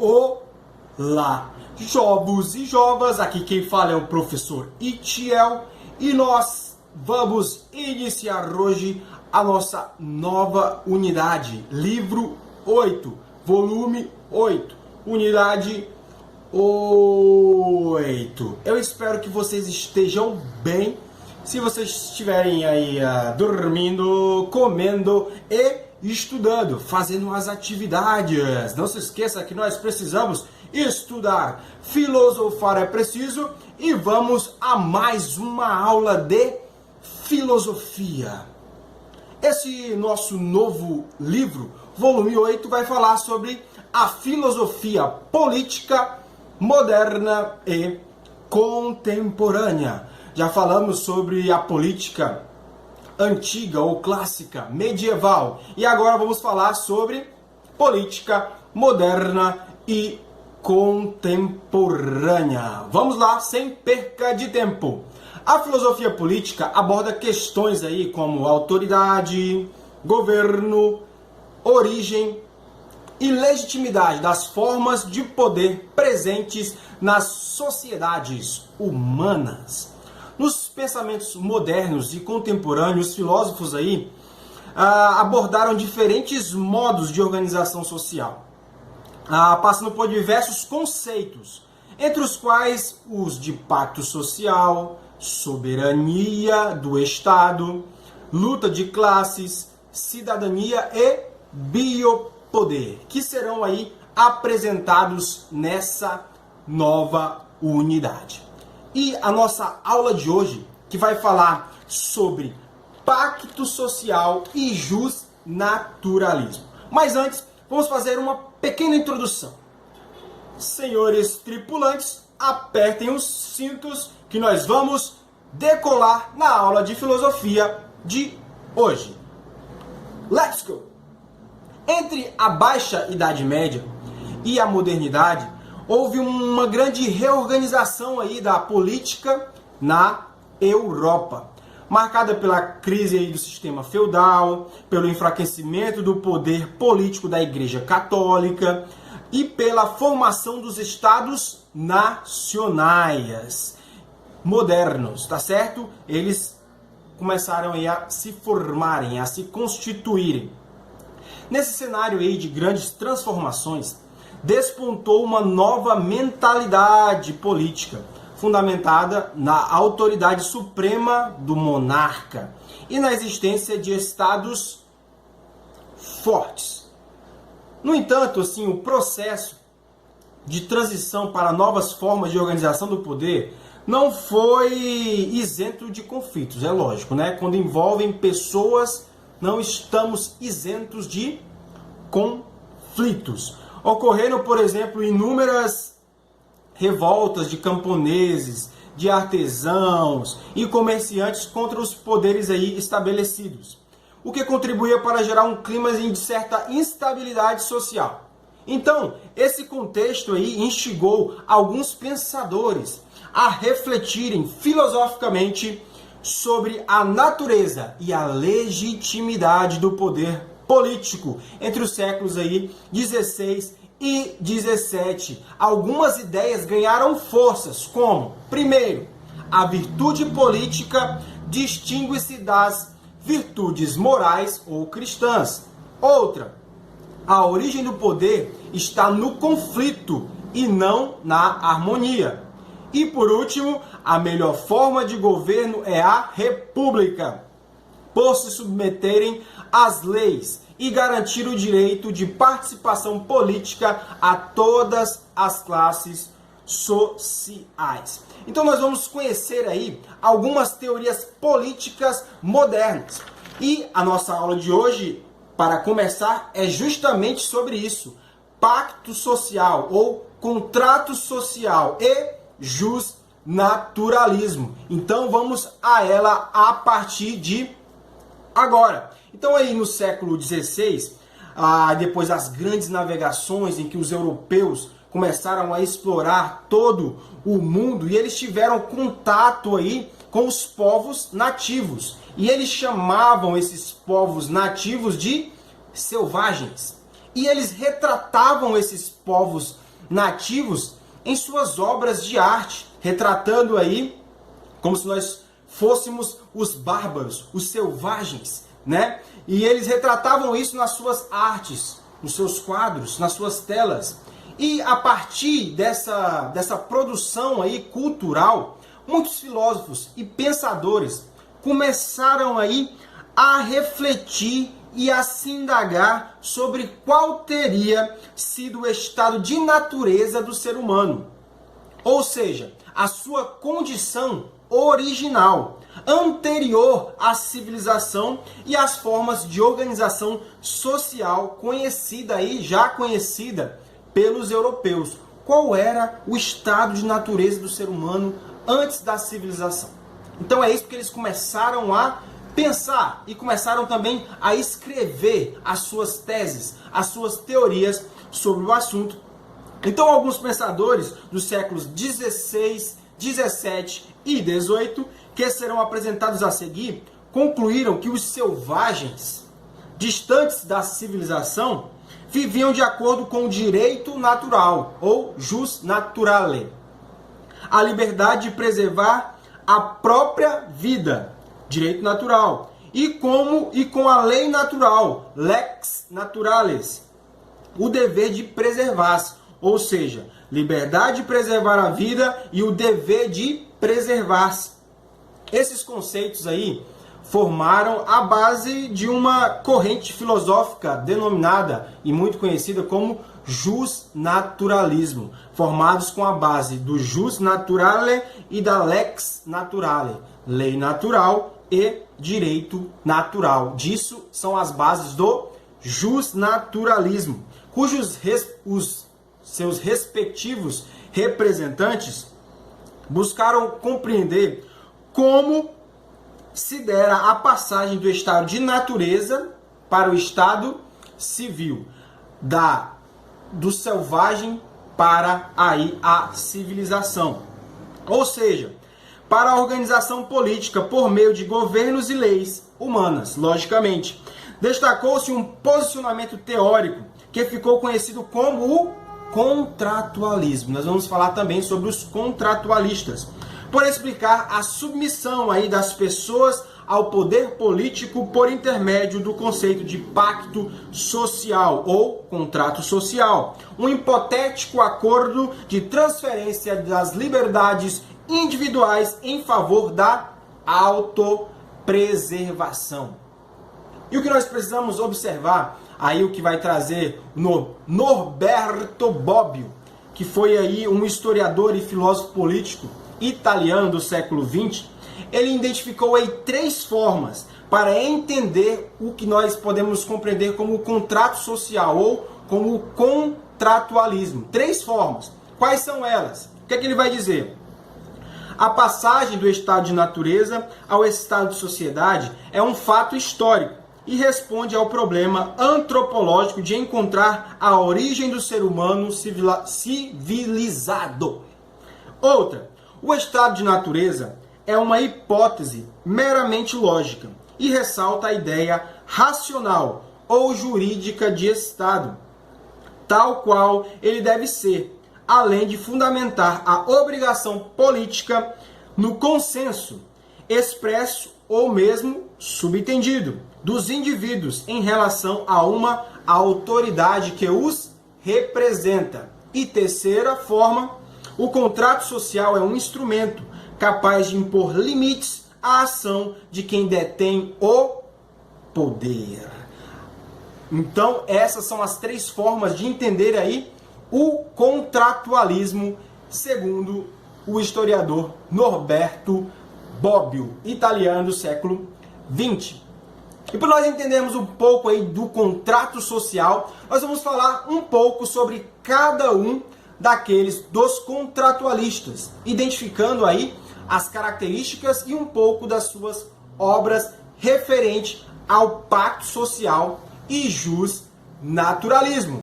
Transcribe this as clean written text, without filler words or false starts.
Olá, jovos e jovas, aqui quem fala é o professor Itiel e nós vamos iniciar hoje a nossa nova unidade, livro 8, volume 8, unidade 8. Eu espero que vocês estejam bem. Se vocês estiverem aí dormindo, comendo e estudando, fazendo as atividades. Não se esqueça que nós precisamos estudar, filosofar é preciso e vamos a mais uma aula de filosofia. Esse nosso novo livro, volume 8, vai falar sobre a filosofia política moderna e contemporânea. Já falamos sobre a política antiga ou clássica, medieval. E agora vamos falar sobre política moderna e contemporânea. Vamos lá, sem perca de tempo. A filosofia política aborda questões aí como autoridade, governo, origem e legitimidade das formas de poder presentes nas sociedades humanas. Nos pensamentos modernos e contemporâneos, os filósofos aí abordaram diferentes modos de organização social, passando por diversos conceitos, entre os quais os de pacto social, soberania do Estado, luta de classes, cidadania e biopoder, que serão aí apresentados nessa nova unidade. E a nossa aula de hoje, que vai falar sobre pacto social e justnaturalismo. Mas antes, vamos fazer uma pequena introdução. Senhores tripulantes, apertem os cintos que nós vamos decolar na aula de filosofia de hoje. Let's go! Entre a Baixa Idade Média e a modernidade, houve uma grande reorganização aí da política na Europa, marcada pela crise aí do sistema feudal, pelo enfraquecimento do poder político da Igreja Católica e pela formação dos estados nacionais modernos, tá certo? Eles começaram aí a se formarem, a se constituírem. Nesse cenário aí de grandes transformações, despontou uma nova mentalidade política, fundamentada na autoridade suprema do monarca e na existência de estados fortes. No entanto, assim, o processo de transição para novas formas de organização do poder não foi isento de conflitos, é lógico, né? Quando envolvem pessoas, não estamos isentos de conflitos. Ocorreram, por exemplo, inúmeras revoltas de camponeses, de artesãos e comerciantes contra os poderes aí estabelecidos, o que contribuía para gerar um clima de certa instabilidade social. Então, esse contexto aí instigou alguns pensadores a refletirem filosoficamente sobre a natureza e a legitimidade do poder político entre os séculos aí 16 e 17. Algumas ideias ganharam forças, como, primeiro, a virtude política distingue-se das virtudes morais ou cristãs. Outra, a origem do poder está no conflito e não na harmonia. E por último, a melhor forma de governo é a república, por se submeterem às leis e garantir o direito de participação política a todas as classes sociais. Então nós vamos conhecer aí algumas teorias políticas modernas. E a nossa aula de hoje, para começar, é justamente sobre isso: pacto social ou contrato social e justnaturalismo. Então vamos a ela a partir de agora. Então aí no século XVI, depois das grandes navegações em que os europeus começaram a explorar todo o mundo e eles tiveram contato aí com os povos nativos. E eles chamavam esses povos nativos de selvagens. E eles retratavam esses povos nativos em suas obras de arte, retratando aí como se nós fôssemos os bárbaros, os selvagens, né? E eles retratavam isso nas suas artes, nos seus quadros, nas suas telas. E a partir dessa produção aí cultural, muitos filósofos e pensadores começaram aí a refletir e a se indagar sobre qual teria sido o estado de natureza do ser humano. Ou seja, a sua condição original, anterior à civilização e às formas de organização social já conhecida pelos europeus. Qual era o estado de natureza do ser humano antes da civilização? Então é isso que eles começaram a pensar e começaram também a escrever as suas teses, as suas teorias sobre o assunto. Então alguns pensadores dos séculos 16, 17 e 18, que serão apresentados a seguir, concluíram que os selvagens, distantes da civilização, viviam de acordo com o direito natural, ou jus naturale, a liberdade de preservar a própria vida, direito natural, e com a lei natural, lex naturalis, o dever de preservar-se, ou seja, liberdade de preservar a vida e o dever de preservar-se. Esses conceitos aí formaram a base de uma corrente filosófica denominada e muito conhecida como justnaturalismo, formados com a base do jus naturale e da lex naturale, lei natural e direito natural. Disso são as bases do justnaturalismo, cujos seus respectivos representantes buscaram compreender como se dera a passagem do estado de natureza para o estado civil, do selvagem para a civilização. Ou seja, para a organização política por meio de governos e leis humanas, logicamente. Destacou-se um posicionamento teórico que ficou conhecido como o contratualismo. Nós vamos falar também sobre os contratualistas, por explicar a submissão aí das pessoas ao poder político por intermédio do conceito de pacto social ou contrato social, um hipotético acordo de transferência das liberdades individuais em favor da autopreservação. E o que nós precisamos observar, aí o que vai trazer no Norberto Bobbio, que foi aí um historiador e filósofo político italiano do século XX, ele identificou aí 3 formas para entender o que nós podemos compreender como o contrato social ou como o contratualismo. 3 formas. Quais são elas? O que é que ele vai dizer? A passagem do estado de natureza ao estado de sociedade é um fato histórico e responde ao problema antropológico de encontrar a origem do ser humano civilizado. Outra, o estado de natureza é uma hipótese meramente lógica e ressalta a ideia racional ou jurídica de estado, tal qual ele deve ser, além de fundamentar a obrigação política no consenso expresso ou mesmo subentendido dos indivíduos em relação a uma autoridade que os representa. E terceira forma, o contrato social é um instrumento capaz de impor limites à ação de quem detém o poder. Então, essas são as 3 formas de entender aí o contratualismo, segundo o historiador Norberto Bobbio, italiano do século XX. E para nós entendermos um pouco aí do contrato social, nós vamos falar um pouco sobre cada um dos contratualistas, identificando aí as características e um pouco das suas obras referente ao pacto social e justnaturalismo.